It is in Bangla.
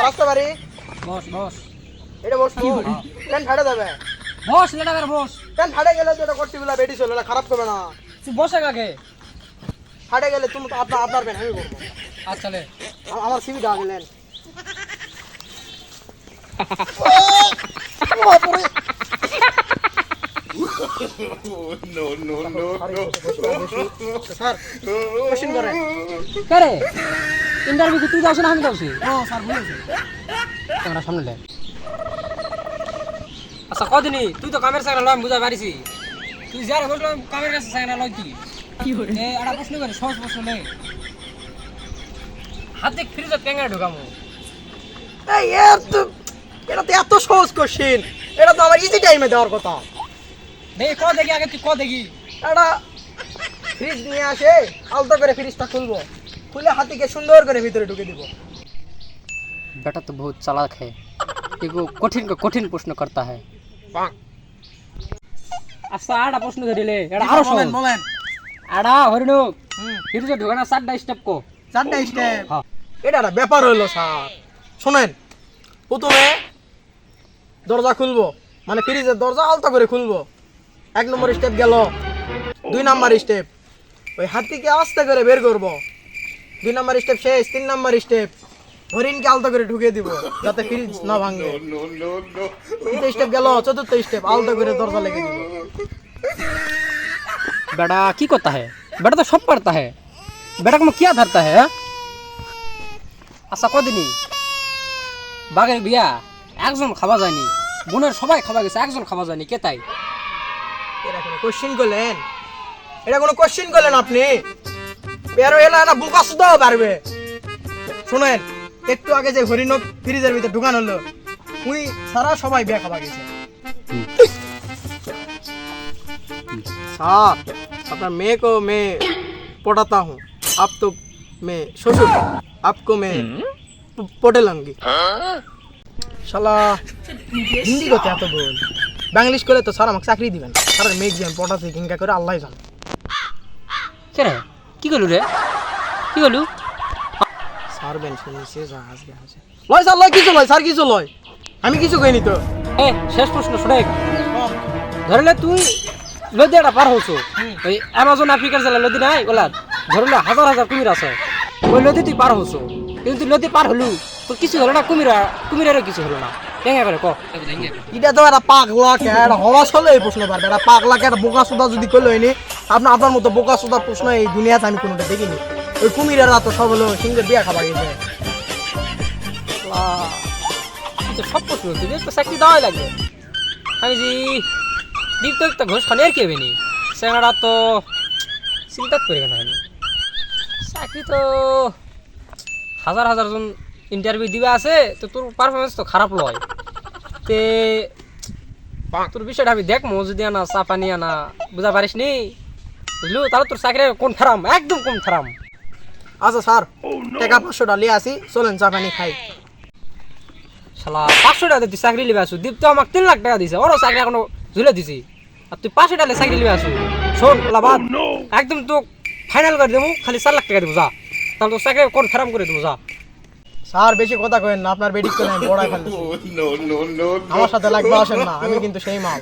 রাস্তা বাড়ি বস বস এটা বস ট্রেন ফাটে যাবে বস লেটা করে বস ট্রেন ফাটে গেলে তো এটা কর্টিগুলা বেডি চলে এটা খারাপ করবে না তুই বসে কাকে ফাটে গেলে তুমি তো আপনার পেন আমি করবো আচ্ছা লে আমার সিবিটা আগে নেন স্যার কোশ্চেন করেন কারে ইন্টারভিউ কি তুই যাওছ না আমি যাওছি ও স্যার বলেছে ক্যামেরা সামনে লে আচ্ছা কদিনই তুই তো কামের সাইকেল লয় বুঝা পারিছি তুই যারা বললাম কামের কাছে সাইকেল লয় কি এ একটা প্রশ্ন করে সহজ প্রশ্ন লে হাতে ফ্রিজে ট্যাঙ্গা ঢোকামু এই এটা তো এত সহজ কোশ্চেন এটা তো আমার ইজি টাইমে দেওয়ার কথা দেখি ক দেখি আগে তুই ক দেখি এটা ফ্রিজ নিয়ে আসে আলতো করে ফ্রিজটা খুলবো খুলে হাতিকে সুন্দর করে ভিতরে ঢুকে দিব बेटा तो बहुत चालाक है एगो कठिन प्रश्न करता है আচ্ছা আড়া প্রশ্ন ধরিলে এটা আরো সহজ বলেন আড়া হরিণু ফ্রিজে ঢোকানা 4টা স্টেপ কো 4টা স্টেপ হ্যাঁ এটা একটা ব্যাপার হলো স্যার শুনেন প্রথমে দরজা খুলবো মানে ফ্রিজের দরজা আলতো করে খুলবো 1 নম্বর স্টেপ গেল 2 নম্বর স্টেপ ওই হাতিকে আস্তে করে বের করব 2 নম্বর স্টেপ শেষ 3 নম্বর স্টেপ হরিণকে আলতো করে ঢুকে দিব যাতে ফ্রিজ না ভাঙে তৃতীয় স্টেপ গেল চতুর্থ স্টেপ আলতো করে দরজা লেগে দিব बेटा की करता है बेटा तो सब करता है बेटा को क्या धरता है আচ্ছা কদিনই বাগের বিয়া একজন খাওয়া যায়নি বোনের সবাই খাওয়া গেছে একজন খাওয়া যায়নি কে তাই এটা কোনো কোশ্চেন করলেন এটা কোনো কোশ্চেন করলেন আপনি বেরো এলা না বুকা সুদাও পারবে শুনেন একটু আগে যে হরিণ ফ্রিজের ভিতরে ঢুকানো হলো উই সারা সবাই বিয়া খাওয়া গেছে साहब अपना मैं को मैं पढ़ाता हूँ आप तो मैं ससुर आपको मैं पढ़े लूंगी শালা হিন্দি কথা এত বল বাংলিশ করলে তো স্যার আমাকে চাকরি দিবেন স্যার মেঘ জ্যাম পটাতে কিংকা করে আল্লাহ জানে কে রে কি করলু রে কি করলু স্যার বেন শুনছে জাহাজ আছে লয় স্যার লয় কিছু লয় স্যার কিছু লয় আমি কিছু কইনি তো এ শেষ প্রশ্ন শুনে ধরলে তুই নদীটা পার হচ্ছ ওই অ্যামাজন আফ্রিকার জেলা নদী নাই ওলা ধরলে হাজার হাজার কুমির আছে ওই নদী তুই পার হচ্ছ কিন্তু তুই নদী পার হলু তোর কিছু হলো না কুমিরেরও কিছু হলো না কেঙ্গা করে ক এটা তো একটা পাগলা কে একটা হওয়া চলে এই প্রশ্ন পারবে একটা পাগলা কে একটা বোকা সুদা যদি করলো হয়নি আপনার মতো বোকা সুদা প্রশ্ন এই দুনিয়াতে আমি কোনোটা দেখিনি ওই কুমিরেরা তো সব হলো সিংহের বিয়া খাবার গেছে সব প্রশ্ন তুই তো চাকরি দেওয়াই লাগবে আমি যে দিক তো একটা ঘোষ খানে আর কেবে নি সেখানটা তো চিন্তা করে কেন আমি চাকরি তো হাজার হাজার জন ইন্টারভিউ দিবে আছে তো তোর পারফরমেন্স তো খারাপ লয় তে তোর বিষয়টা আমি দেখবো যদি আনা চা পানি আনা বুঝা পারিস নি বুঝলু তাহলে তোর চাকরি কোন ফারাম একদম কোন ফারাম আচ্ছা স্যার টাকা 500 লিয়ে আসি চলেন চা পানি খাই শালা 500 টাকা তুই চাকরি লিবে আসু দীপ তো আমাকে 3 লাখ টাকা দিছে ওরও চাকরি এখনো ঝুলে দিছি আর তুই 500 টাকা চাকরি লিবে আসু শোন লাবাদ একদম তো ফাইনাল করে দেবো খালি 4 লাখ টাকা দেবো যা তাহলে তোর চাকরি কোন ফারাম করে দেবো যা স্যার বেশি কথা কইেন না আপনার বেডিক করে আমি বড়াই ফেলছি আমার সাথে লাগবে আসেন না আমি কিন্তু সেই মাল